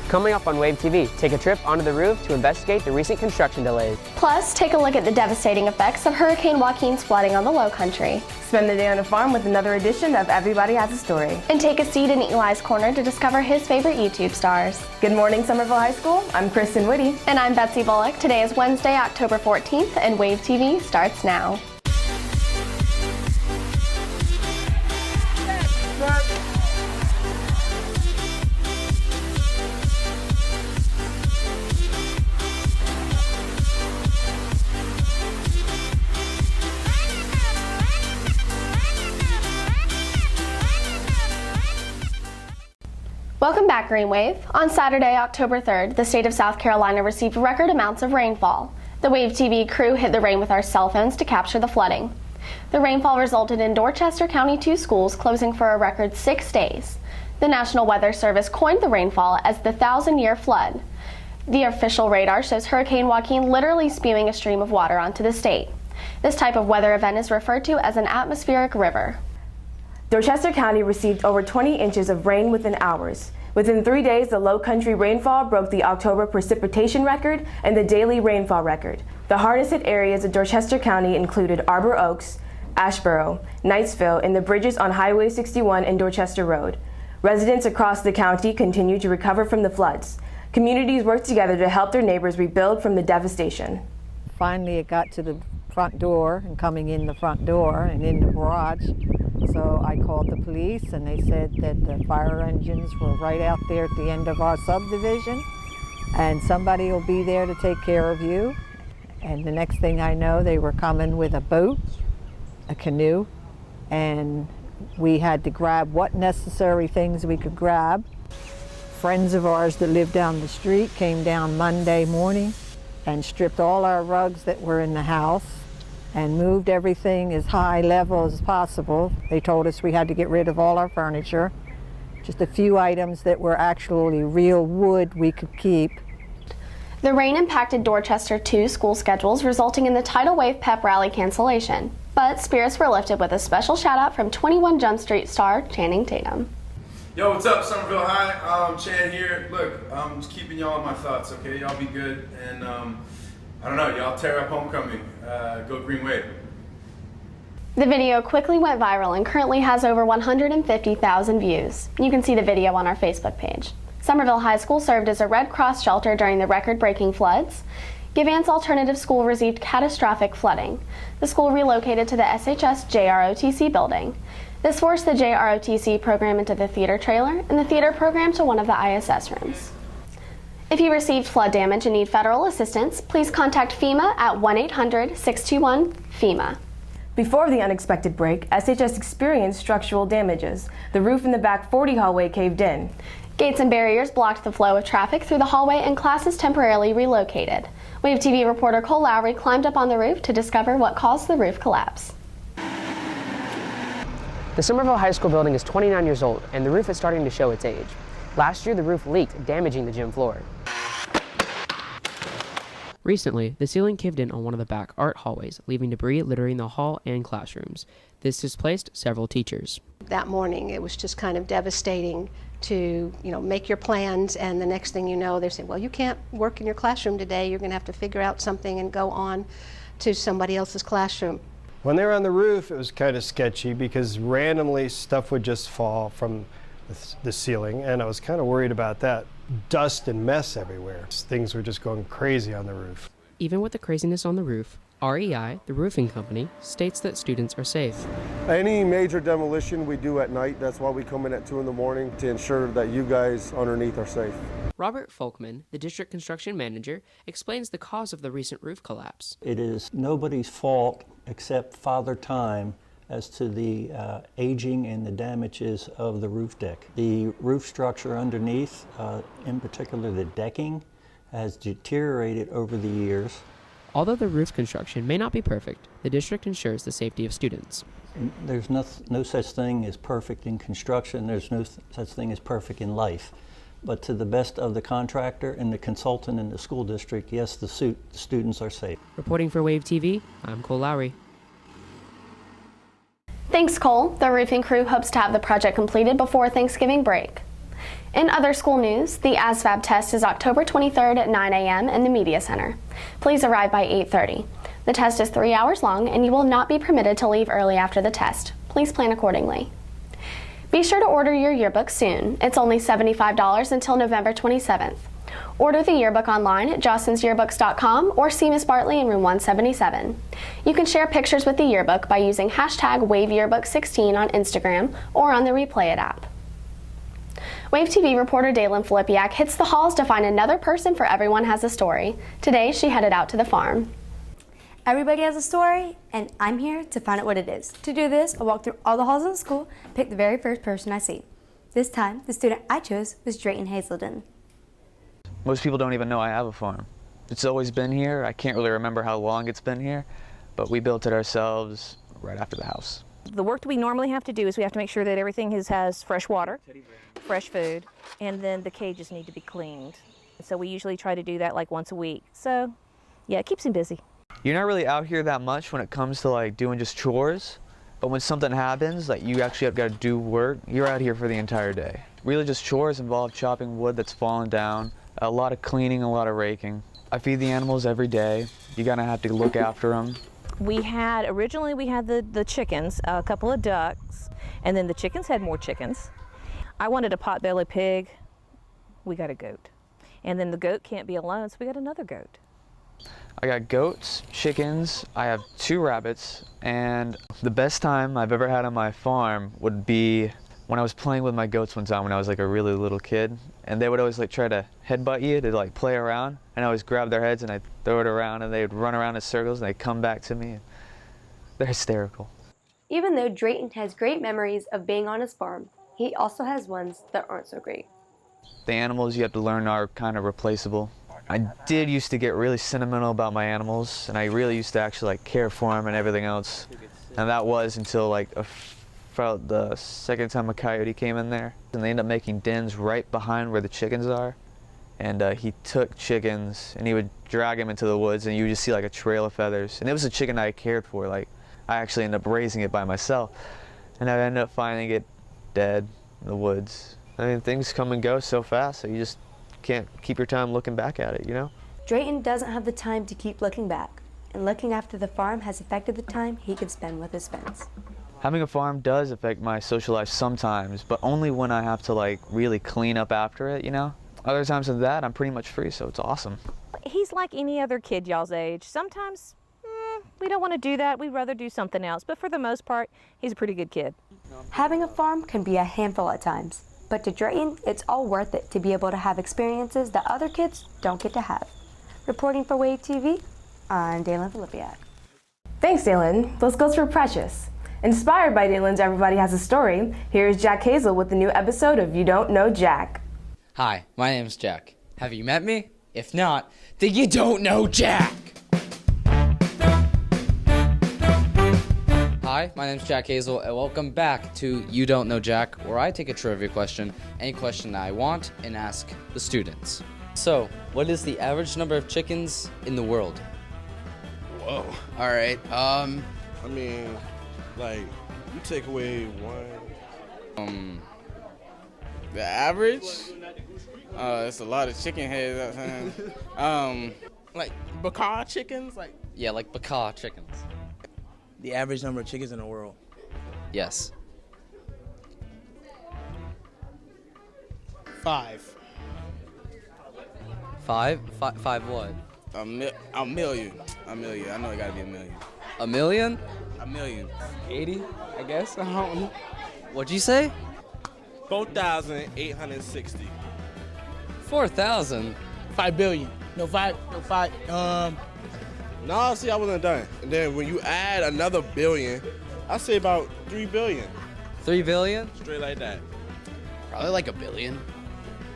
Coming up on Wave TV, take a trip onto the roof to investigate the recent construction delays. Plus, take a look at the devastating effects of Hurricane Joaquin's flooding on the Low Country. Spend the day on a farm with another edition of Everybody Has a Story. And take a seat in Eli's Corner to discover his favorite YouTube stars. Good morning, Summerville High School. I'm Krystyn Whitty. And I'm Betsy Bullock. Today is Wednesday, October 14th, and Wave TV starts now. Welcome back, Green Wave. On Saturday, October 3rd, the state of South Carolina received record amounts of rainfall. The Wave TV crew hit the rain with our cell phones to capture the flooding. The rainfall resulted in Dorchester County 2 schools closing for a record 6 days. The National Weather Service coined the rainfall as the 1,000-year flood. The official radar shows Hurricane Joaquin literally spewing a stream of water onto the state. This type of weather event is referred to as an atmospheric river. Dorchester County received over 20 inches of rain within hours. Within 3 days, the Low Country rainfall broke the October precipitation record and the daily rainfall record. The hardest hit areas of Dorchester County included Arbor Oaks, Asheboro, Knightsville, and the bridges on Highway 61 and Dorchester Road. Residents across the county continue to recover from the floods. Communities work together to help their neighbors rebuild from the devastation. Finally, it got to the front door and coming in the front door and in the garage. So I called the police and they said that the fire engines were right out there at the end of our subdivision and somebody will be there to take care of you. And the next thing I know, they were coming with a boat, a canoe, and we had to grab what necessary things we could grab. Friends of ours that lived down the street came down Monday morning and stripped all our rugs that were in the house and moved everything as high level as possible. They told us we had to get rid of all our furniture. Just a few items that were actually real wood we could keep. The rain impacted Dorchester 2 school schedules, resulting in the Tidal Wave pep rally cancellation. But spirits were lifted with a special shout out from 21 Jump Street star Channing Tatum. Yo, what's up, Summerville High? Chan here. Look, I'm just keeping y'all in my thoughts, okay? Y'all be good, and I don't know, y'all tear up homecoming. Go Green Wave. The video quickly went viral and currently has over 150,000 views. You can see the video on our Facebook page. Summerville High School served as a Red Cross shelter during the record-breaking floods. Givance Alternative School received catastrophic flooding. The school relocated to the SHS JROTC building. This forced the JROTC program into the theater trailer and the theater program to one of the ISS rooms. If you received flood damage and need federal assistance, please contact FEMA at 1-800-621-FEMA. Before the unexpected break, SHS experienced structural damages. The roof in the back 40 hallway caved in. Gates and barriers blocked the flow of traffic through the hallway and classes temporarily relocated. Wave TV reporter Cole Lowry climbed up on the roof to discover what caused the roof collapse. The Summerville High School building is 29 years old, and the roof is starting to show its age. Last year, the roof leaked, damaging the gym floor. Recently, the ceiling caved in on one of the back art hallways, leaving debris littering the hall and classrooms. This displaced several teachers. That morning, it was just kind of devastating to, make your plans, and the next thing you know, they're saying, well, you can't work in your classroom today. You're going to have to figure out something and go on to somebody else's classroom. When they were on the roof, it was kind of sketchy because randomly stuff would just fall from the ceiling, and I was kind of worried about that. Dust and mess everywhere. Things were just going crazy on the roof. Even with the craziness on the roof, REI, the roofing company, states that students are safe. Any major demolition we do at night, that's why we come in at 2 in the morning to ensure that you guys underneath are safe. Robert Folkman, the district construction manager, explains the cause of the recent roof collapse. It is nobody's fault except Father Time as to the aging and the damages of the roof deck. The roof structure underneath, in particular the decking, has deteriorated over the years. Although the roof construction may not be perfect, the district ensures the safety of students. There's no such thing as perfect in construction. There's no such thing as perfect in life. But to the best of the contractor and the consultant in the school district, yes, the students are safe. Reporting for Wave TV, I'm Cole Lowry. Thanks, Cole. The roofing crew hopes to have the project completed before Thanksgiving break. In other school news, the ASVAB test is October 23rd at 9 a.m. in the Media Center. Please arrive by 8:30. The test is 3 hours long and you will not be permitted to leave early after the test. Please plan accordingly. Be sure to order your yearbook soon. It's only $75 until November 27th. Order the yearbook online at jostensyearbooks.com or see Miss Bartley in room 177. You can share pictures with the yearbook by using hashtag WaveYearbook16 on Instagram or on the Replay It app. Wave TV reporter Daylin Filipiak hits the halls to find another person for Everyone Has a Story. Today, she headed out to the farm. Everybody has a story, and I'm here to find out what it is. To do this, I walk through all the halls in the school, pick the very first person I see. This time, the student I chose was Drayton Hazelden. Most people don't even know I have a farm. It's always been here. I can't really remember how long it's been here, but we built it ourselves right after the house. The work that we normally have to do is we have to make sure that everything has fresh water, fresh food, and then the cages need to be cleaned. So we usually try to do that like once a week. So yeah, it keeps him busy. You're not really out here that much when it comes to like doing just chores, but when something happens, like you actually have got to do work, you're out here for the entire day. Really just chores involve chopping wood that's fallen down, a lot of cleaning, a lot of raking. I feed the animals every day. You gotta have to look after them. Originally we had the chickens, a couple of ducks, and then the chickens had more chickens. I wanted a pot-bellied pig, we got a goat. And then the goat can't be alone, so we got another goat. I got goats, chickens, I have 2 rabbits, and the best time I've ever had on my farm would be when I was playing with my goats one time when I was like a really little kid, and they would always like try to headbutt you to like play around, and I always grab their heads and I'd throw it around and they'd run around in circles and they'd come back to me. They're hysterical. Even though Drayton has great memories of being on his farm, he also has ones that aren't so great. The animals you have to learn are kind of replaceable. I did used to get really sentimental about my animals, and I really used to actually like care for them and everything else. And that was until like about the second time a coyote came in there, and they ended up making dens right behind where the chickens are. And he took chickens and he would drag them into the woods, and you would just see like a trail of feathers. And it was a chicken I cared for. Like I actually ended up raising it by myself, and I ended up finding it dead in the woods. I mean, things come and go so fast, so you just can't keep your time looking back at it, you know? Drayton doesn't have the time to keep looking back, and looking after the farm has affected the time he can spend with his friends. Having a farm does affect my social life sometimes, but only when I have to like really clean up after it, you know? Other times than that, I'm pretty much free, so it's awesome. He's like any other kid y'all's age. Sometimes we don't want to do that. We'd rather do something else, but for the most part, he's a pretty good kid. Having a farm can be a handful at times, but to Drayton, it's all worth it to be able to have experiences that other kids don't get to have. Reporting for Wave TV, I'm Daylin Filipiak. Thanks, Daylin. Let's go for Precious. Inspired by Daylin's Everybody Has a Story, here's Jack Hazel with the new episode of You Don't Know Jack. Hi, my name's Jack. Have you met me? If not, then you don't know Jack! Hi, my name's Jack Hazel, and welcome back to You Don't Know Jack, where I take a trivia question, any question that I want, and ask the students. So, what is the average number of chickens in the world? Whoa. Alright, I mean, like, you take away one. The average? It's a lot of chicken heads. Like Baka chickens? Yeah, like Baka chickens. The average number of chickens in the world. Yes. 5. 5? Five what? A million. I know it gotta be a million. A million? A million. 80, I guess? I don't know. What'd you say? 4,860. 4,000? 5 billion. No, five. No, see, I wasn't done. And then when you add another billion, I say about 3 billion. 3 billion? Straight like that. Probably like a billion.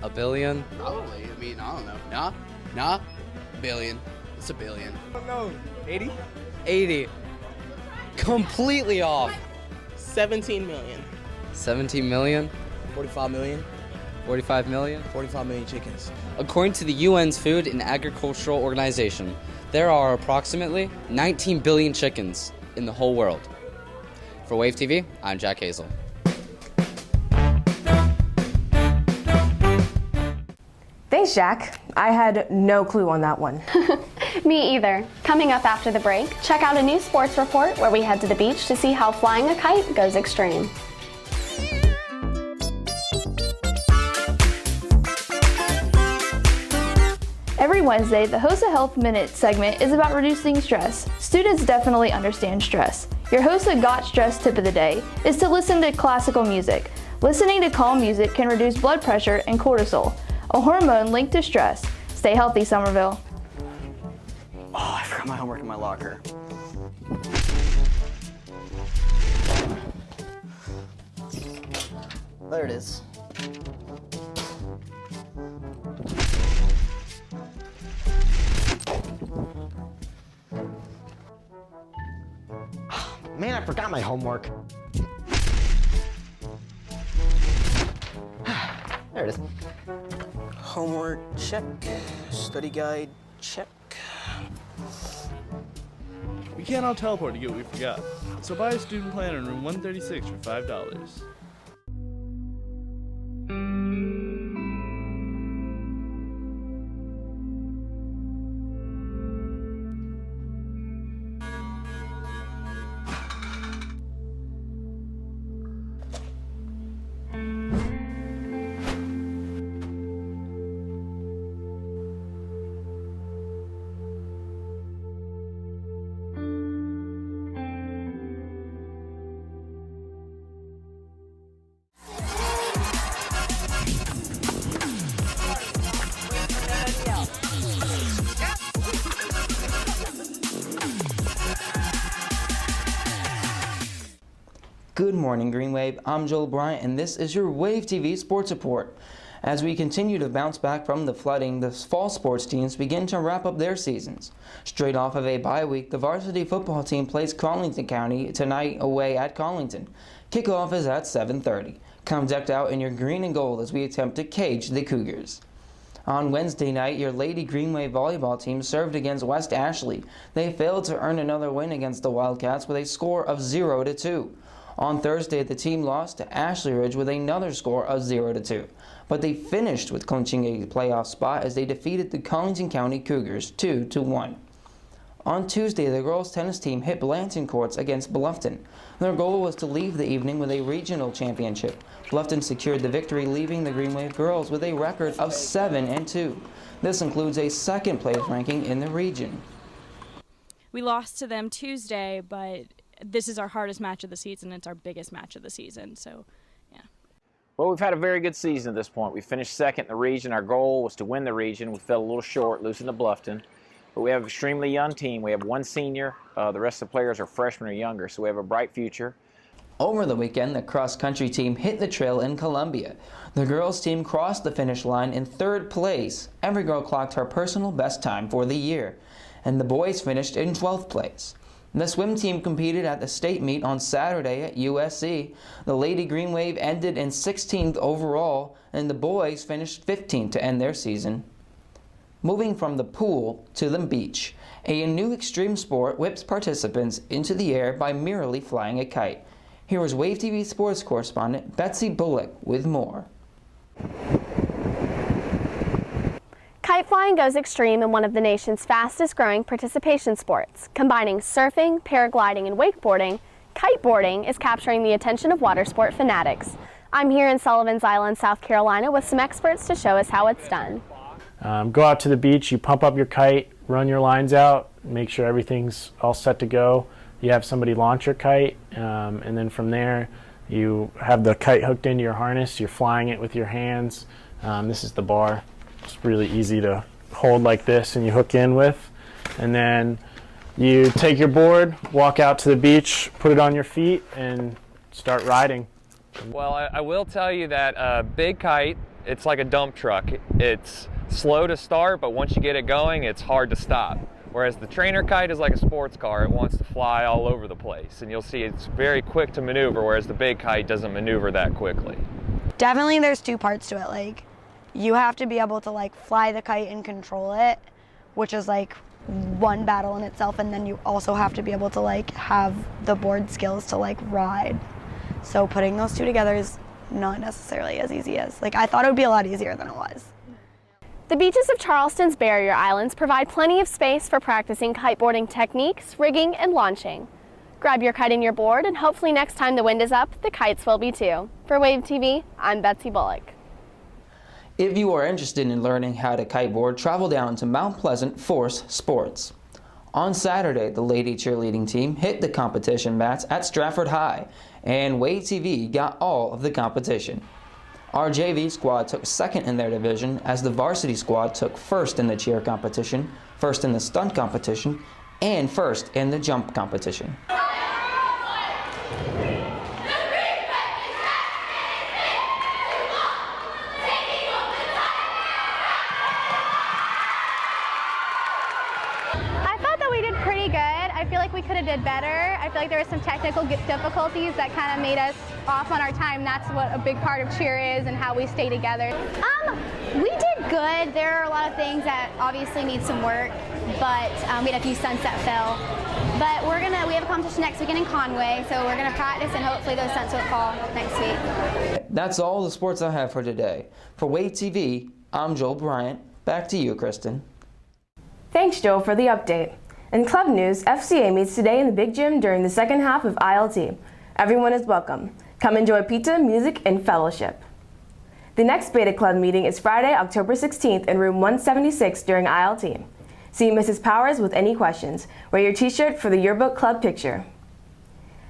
A billion? Probably. I mean, I don't know. Nah. Billion. It's a billion. I don't know. 80? 80. Completely off. 17 million. 17 million? 45 million. 45 million? 45 million chickens. According to the UN's Food and Agricultural Organization, there are approximately 19 billion chickens in the whole world. For Wave TV, I'm Jack Hazel. Thanks, Jack. I had no clue on that one. Me either. Coming up after the break, check out a new sports report where we head to the beach to see how flying a kite goes extreme. Every Wednesday, the HOSA Health Minute segment is about reducing stress. Students definitely understand stress. Your HOSA Got Stress tip of the day is to listen to classical music. Listening to calm music can reduce blood pressure and cortisol, a hormone linked to stress. Stay healthy, Summerville. Oh, I forgot my homework in my locker. There it is. Man, I forgot my homework. There it is. Homework, check. Study guide, check. We can't all teleport to get what we forgot, so buy a student plan in room 136 for $5. Good morning, Green Wave. I'm Joel Bryant, and this is your Wave TV Sports Report. As we continue to bounce back from the flooding, the fall sports teams begin to wrap up their seasons. Straight off of a bye week, the varsity football team plays Collington County tonight away at Collington. Kickoff is at 7:30. Come decked out in your green and gold as we attempt to cage the Cougars. On Wednesday night, your Lady Green Wave volleyball team served against West Ashley. They failed to earn another win against the Wildcats with a score of 0-2. On Thursday, the team lost to Ashley Ridge with another score of 0-2, but they finished with clinching a playoff spot as they defeated the Collington County Cougars 2-1. On Tuesday, the girls' tennis team hit Blanton courts against Bluffton. Their goal was to leave the evening with a regional championship. Bluffton secured the victory, leaving the Green Wave girls with a record of 7-2. This includes a second-place ranking in the region. We lost to them Tuesday, but this is our hardest match of the season. It's our biggest match of the season, so yeah. Well, we've had a very good season at this point. We finished second in the region. Our goal was to win the region. We fell a little short, losing to Bluffton. But we have an extremely young team. We have one senior. The rest of the players are freshmen or younger, so we have a bright future. Over the weekend, the cross-country team hit the trail in Columbia. The girls' team crossed the finish line in third place. Every girl clocked her personal best time for the year, and the boys finished in 12th place. The swim team competed at the state meet on Saturday at USC. The Lady Green Wave ended in 16th overall, and the boys finished 15th to end their season. Moving from the pool to the beach, a new extreme sport whips participants into the air by merely flying a kite. Here is Wave TV sports correspondent Betsy Bullock with more. Kite flying goes extreme in one of the nation's fastest growing participation sports. Combining surfing, paragliding, and wakeboarding, kiteboarding is capturing the attention of water sport fanatics. I'm here in Sullivan's Island, South Carolina with some experts to show us how it's done. Go out to the beach, you pump up your kite, run your lines out, make sure everything's all set to go. You have somebody launch your kite, and then from there you have the kite hooked into your harness, you're flying it with your hands. This is the bar. It's really easy to hold like this and you hook in with, and then you take your board, walk out to the beach, put it on your feet, and start riding. Well, I will tell you that a big kite, it's like a dump truck. It's slow to start, but once you get it going, it's hard to stop. Whereas the trainer kite is like a sports car. It wants to fly all over the place, and you'll see it's very quick to maneuver, whereas the big kite doesn't maneuver that quickly. Definitely there's two parts to it. Like, you have to be able to like fly the kite and control it, which is like one battle in itself, and then you also have to be able to like have the board skills to like ride. So putting those two together is not necessarily as easy as, like, I thought it would be a lot easier than it was. The beaches of Charleston's barrier islands provide plenty of space for practicing kiteboarding techniques, rigging, and launching. Grab your kite and your board, and hopefully next time the wind is up, the kites will be too. For Wave TV, I'm Betsy Bullock. If you are interested in learning how to kiteboard, travel down to Mount Pleasant Force Sports. On Saturday, the lady cheerleading team hit the competition mats at Stratford High, and Wave TV got all of the competition. Our JV squad took second in their division, as the varsity squad took first in the cheer competition, first in the stunt competition, and first in the jump competition. I feel like we could have did better. I feel like there were some technical difficulties that kind of made us off on our time. That's what a big part of cheer is and how we stay together. We did good. There are a lot of things that obviously need some work, but we had a few stunts that fell. But we have a competition next weekend in Conway, so we're gonna practice and hopefully those stunts won't fall next week. That's all the sports I have for today. For Wave TV, I'm Joel Bryant. Back to you, Krystyn. Thanks, Joe, for the update. In club news, FCA meets today in the Big Gym during the second half of ILT. Everyone is welcome. Come enjoy pizza, music, and fellowship. The next Beta Club meeting is Friday, October 16th in room 176 during ILT. See Mrs. Powers with any questions. Wear your t-shirt for the yearbook club picture.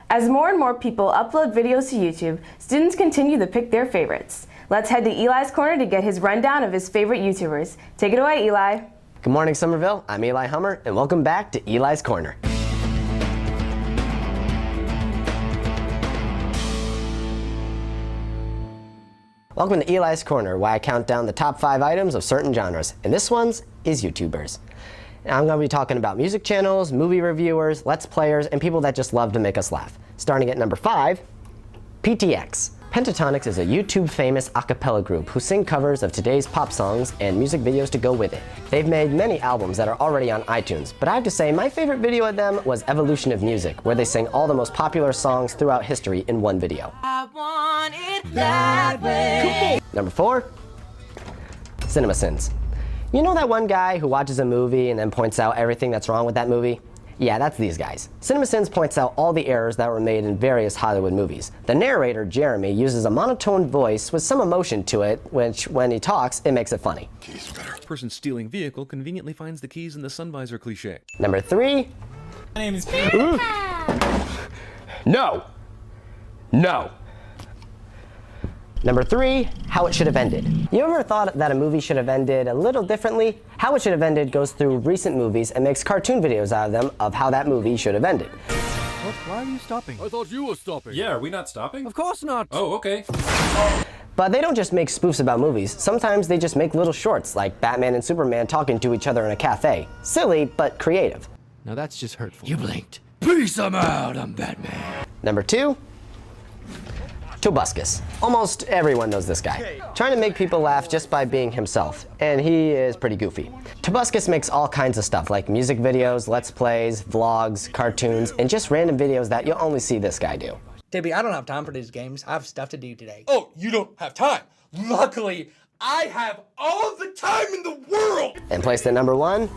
As more and more people upload videos to YouTube, students continue to pick their favorites. Let's head to Eli's Corner to get his rundown of his favorite YouTubers. Take it away, Eli. Good morning, Summerville. I'm Eli Hummer, and welcome back to Eli's Corner. Welcome to Eli's Corner, where I count down the top 5 items of certain genres, and this one's is YouTubers. And I'm going to be talking about music channels, movie reviewers, let's players, and people that just love to make us laugh. Starting at number 5, PTX. Pentatonix is a YouTube-famous a cappella group who sing covers of today's pop songs and music videos to go with it. They've made many albums that are already on iTunes, but I have to say my favorite video of them was Evolution of Music, where they sing all the most popular songs throughout history in one video. I want it that way. Number 4, CinemaSins. You know that one guy who watches a movie and then points out everything that's wrong with that movie? Yeah, that's these guys. CinemaSins points out all the errors that were made in various Hollywood movies. The narrator, Jeremy, uses a monotone voice with some emotion to it, which, when he talks, it makes it funny. Person stealing vehicle conveniently finds the keys in the sun visor cliche. Number 3. My name is No! No! Number 3, how it should have ended. You ever thought that a movie should have ended a little differently? How it should have ended goes through recent movies and makes cartoon videos out of them of how that movie should have ended. What? Why are you stopping? I thought you were stopping. Yeah, are we not stopping? Of course not. Oh, okay. But they don't just make spoofs about movies. Sometimes they just make little shorts, like Batman and Superman talking to each other in a cafe. Silly, but creative. Now that's just hurtful. You blinked. Peace, I'm out. I'm Batman. Number 2, Tobuscus. Almost everyone knows this guy. Trying to make people laugh just by being himself, and he is pretty goofy. Tobuscus makes all kinds of stuff like music videos, let's plays, vlogs, cartoons, and just random videos that you'll only see this guy do. Debbie, I don't have time for these games. I have stuff to do today. Oh, you don't have time. Luckily, I have all the time in the world. And placed at number 1,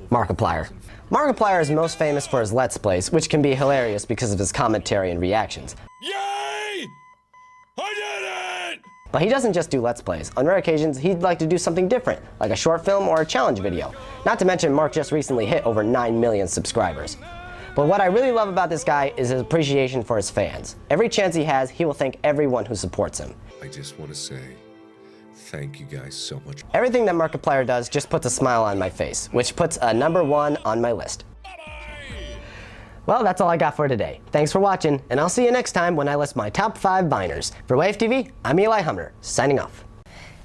Markiplier. Markiplier is most famous for his Let's Plays, which can be hilarious because of his commentary and reactions. Yay! I did it! But he doesn't just do Let's Plays. On rare occasions, he'd like to do something different, like a short film or a challenge video. Not to mention, Mark just recently hit over 9 million subscribers. But what I really love about this guy is his appreciation for his fans. Every chance he has, he will thank everyone who supports him. I just want to say, thank you guys so much. Everything that Markiplier does just puts a smile on my face, which puts a number 1 on my list. Well, that's all I got for today. Thanks for watching, and I'll see you next time when I list my top 5 Viners. For Wave TV, I'm Eli Hummer, signing off.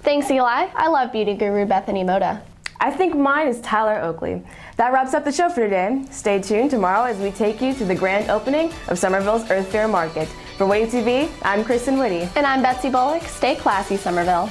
Thanks, Eli. I love beauty guru Bethany Moda. I think mine is Tyler Oakley. That wraps up the show for today. Stay tuned tomorrow as we take you to the grand opening of Summerville's Earth Fair Market. For Wave TV, I'm Krystyn Whitty. And I'm Betsy Bullock. Stay classy, Summerville.